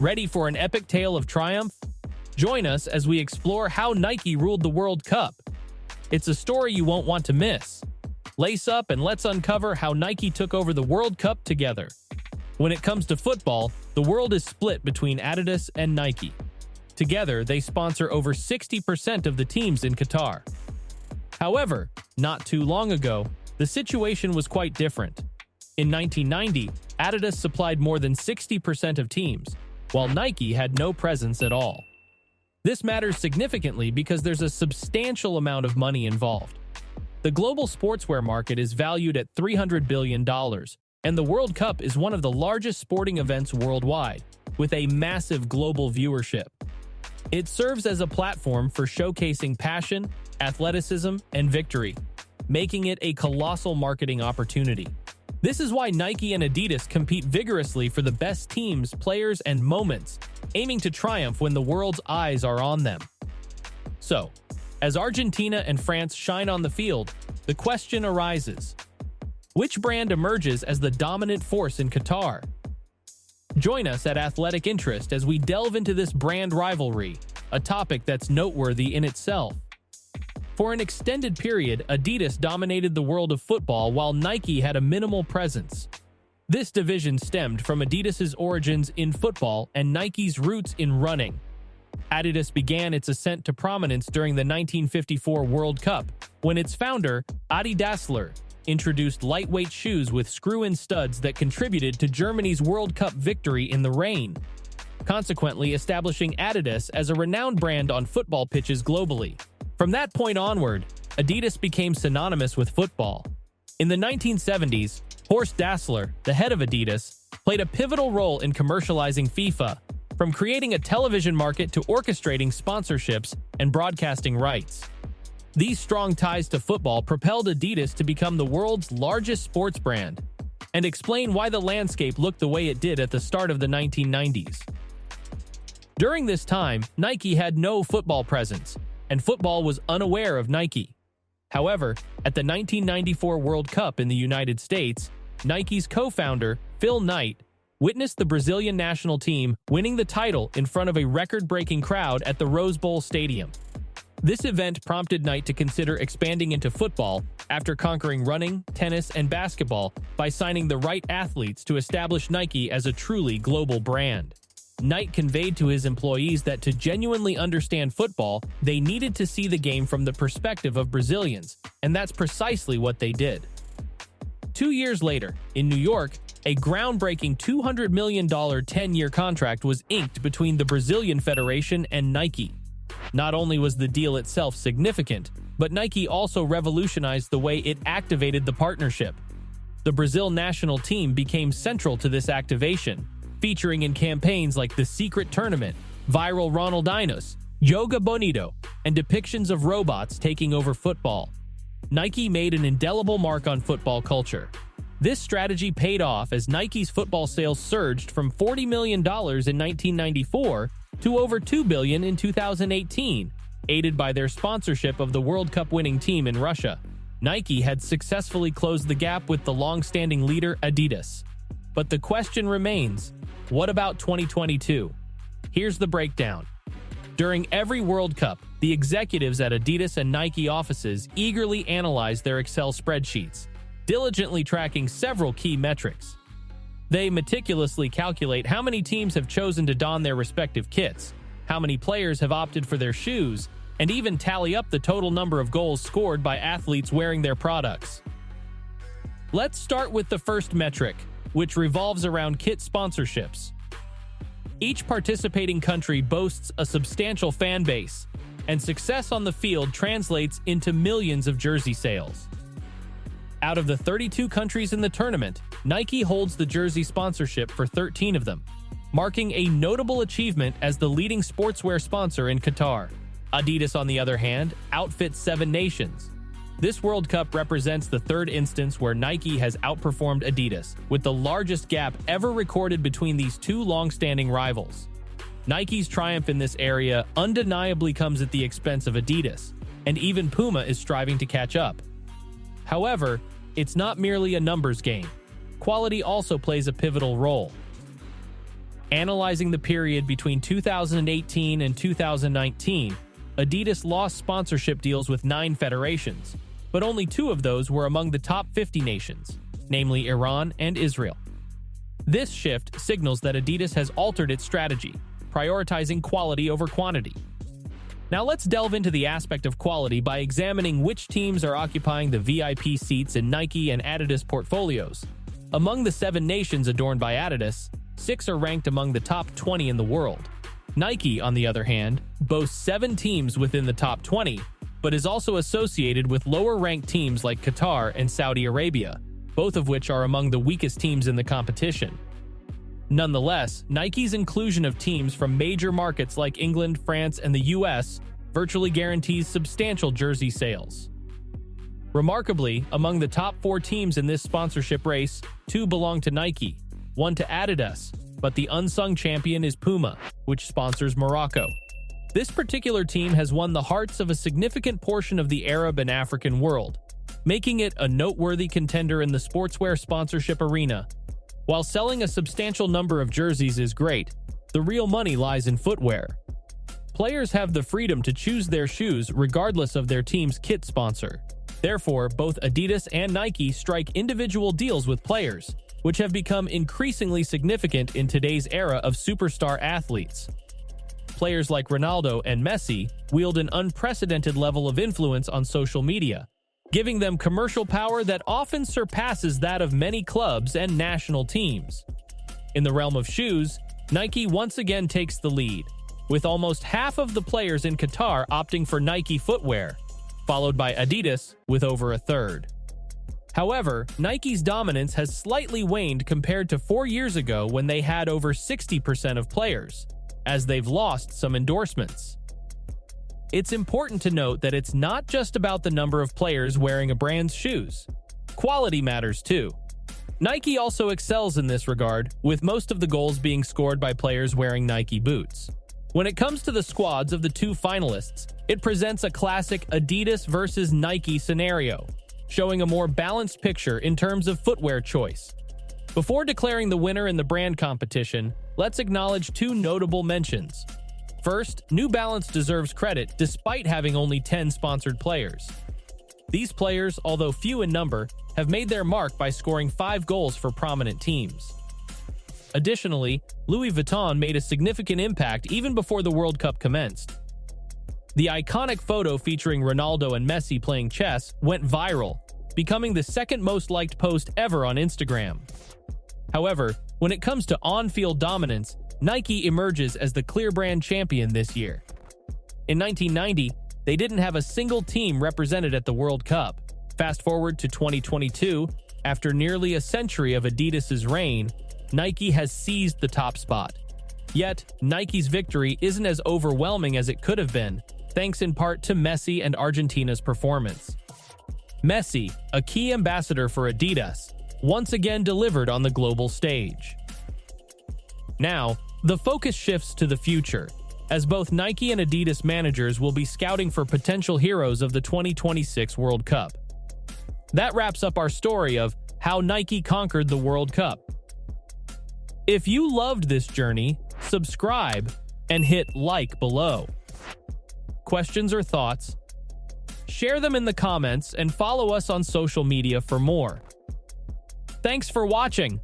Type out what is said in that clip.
Ready for an epic tale of triumph? Join us as we explore how Nike ruled the World Cup. It's a story you won't want to miss. Lace up and let's uncover how Nike took over the World Cup together. When it comes to football, the world is split between Adidas and Nike. Together, they sponsor over 60% of the teams in Qatar. However, not too long ago, the situation was quite different. In 1990, Adidas supplied more than 60% of teams, while Nike had no presence at all. This matters significantly because there's a substantial amount of money involved. The global sportswear market is valued at $300 billion, and the World Cup is one of the largest sporting events worldwide, with a massive global viewership. It serves as a platform for showcasing passion, athleticism, and victory, making it a colossal marketing opportunity. This is why Nike and Adidas compete vigorously for the best teams, players, and moments, aiming to triumph when the world's eyes are on them. So, as Argentina and France shine on the field, the question arises: which brand emerges as the dominant force in Qatar? Join us at Athletic Interest as we delve into this brand rivalry, a topic that's noteworthy in itself. For an extended period, Adidas dominated the world of football while Nike had a minimal presence. This division stemmed from Adidas's origins in football and Nike's roots in running. Adidas began its ascent to prominence during the 1954 World Cup, when its founder, Adi Dassler, introduced lightweight shoes with screw-in studs that contributed to Germany's World Cup victory in the rain, consequently establishing Adidas as a renowned brand on football pitches globally. From that point onward, Adidas became synonymous with football. In the 1970s, Horst Dassler, the head of Adidas, played a pivotal role in commercializing FIFA, from creating a television market to orchestrating sponsorships and broadcasting rights. These strong ties to football propelled Adidas to become the world's largest sports brand, and explain why the landscape looked the way it did at the start of the 1990s. During this time, Nike had no football presence, and football was unaware of Nike. However, at the 1994 World Cup in the United States, Nike's co-founder, Phil Knight, witnessed the Brazilian national team winning the title in front of a record-breaking crowd at the Rose Bowl Stadium. This event prompted Knight to consider expanding into football after conquering running, tennis, and basketball by signing the right athletes to establish Nike as a truly global brand. Knight conveyed to his employees that to genuinely understand football, they needed to see the game from the perspective of Brazilians, and that's precisely what they did. 2 years later, in New York, a groundbreaking $200 million 10-year contract was inked between the Brazilian Federation and Nike. Not only was the deal itself significant, but Nike also revolutionized the way it activated the partnership. The Brazil national team became central to this activation, featuring in campaigns like The Secret Tournament, viral Ronaldinhos, Joga Bonito, and depictions of robots taking over football. Nike made an indelible mark on football culture. This strategy paid off as Nike's football sales surged from $40 million in 1994 to over $2 billion in 2018, aided by their sponsorship of the World Cup winning team in Russia. Nike had successfully closed the gap with the long-standing leader Adidas. But the question remains, what about 2022? Here's the breakdown. During every World Cup, the executives at Adidas and Nike offices eagerly analyze their Excel spreadsheets, diligently tracking several key metrics. They meticulously calculate how many teams have chosen to don their respective kits, how many players have opted for their shoes, and even tally up the total number of goals scored by athletes wearing their products. Let's start with the first metric, which revolves around kit sponsorships. Each participating country boasts a substantial fan base, and success on the field translates into millions of jersey sales. Out of the 32 countries in the tournament, Nike holds the jersey sponsorship for 13 of them, marking a notable achievement as the leading sportswear sponsor in Qatar. Adidas, on the other hand, outfits 7 nations. This World Cup represents the third instance where Nike has outperformed Adidas, with the largest gap ever recorded between these two long-standing rivals. Nike's triumph in this area undeniably comes at the expense of Adidas, and even Puma is striving to catch up. However, it's not merely a numbers game. Quality also plays a pivotal role. Analyzing the period between 2018 and 2019, Adidas lost sponsorship deals with 9 federations, but only 2 of those were among the top 50 nations, namely Iran and Israel. This shift signals that Adidas has altered its strategy, prioritizing quality over quantity. Now let's delve into the aspect of quality by examining which teams are occupying the VIP seats in Nike and Adidas portfolios. Among the 7 nations adorned by Adidas, 6 are ranked among the top 20 in the world. Nike, on the other hand, boasts 7 teams within the top 20, but is also associated with lower-ranked teams like Qatar and Saudi Arabia, both of which are among the weakest teams in the competition. Nonetheless, Nike's inclusion of teams from major markets like England, France, and the US virtually guarantees substantial jersey sales. Remarkably, among the top 4 teams in this sponsorship race, 2 belong to Nike, 1 to Adidas, but the unsung champion is Puma, which sponsors Morocco. This particular team has won the hearts of a significant portion of the Arab and African world, making it a noteworthy contender in the sportswear sponsorship arena. While selling a substantial number of jerseys is great, the real money lies in footwear. Players have the freedom to choose their shoes regardless of their team's kit sponsor. Therefore, both Adidas and Nike strike individual deals with players, which have become increasingly significant in today's era of superstar athletes. Players like Ronaldo and Messi wield an unprecedented level of influence on social media, giving them commercial power that often surpasses that of many clubs and national teams. In the realm of shoes, Nike once again takes the lead, with almost half of the players in Qatar opting for Nike footwear, followed by Adidas with over a third. However, Nike's dominance has slightly waned compared to 4 years ago when they had over 60% of players, as they've lost some endorsements. It's important to note that it's not just about the number of players wearing a brand's shoes. Quality matters too. Nike also excels in this regard, with most of the goals being scored by players wearing Nike boots. When it comes to the squads of the 2 finalists, it presents a classic Adidas versus Nike scenario, showing a more balanced picture in terms of footwear choice. Before declaring the winner in the brand competition, let's acknowledge 2 notable mentions. First, New Balance deserves credit despite having only 10 sponsored players. These players, although few in number, have made their mark by scoring 5 goals for prominent teams. Additionally, Louis Vuitton made a significant impact even before the World Cup commenced. The iconic photo featuring Ronaldo and Messi playing chess went viral, becoming the second most liked post ever on Instagram. However, when it comes to on-field dominance, Nike emerges as the clear brand champion this year. In 1990, they didn't have a single team represented at the World Cup. Fast forward to 2022, after nearly a century of Adidas's reign, Nike has seized the top spot. Yet, Nike's victory isn't as overwhelming as it could have been, thanks in part to Messi and Argentina's performance. Messi, a key ambassador for Adidas, once again delivered on the global stage. Now, the focus shifts to the future, as both Nike and Adidas managers will be scouting for potential heroes of the 2026 World Cup. That wraps up our story of how Nike conquered the World Cup. If you loved this journey, subscribe and hit like below. Questions or thoughts? Share them in the comments and follow us on social media for more. Thanks for watching.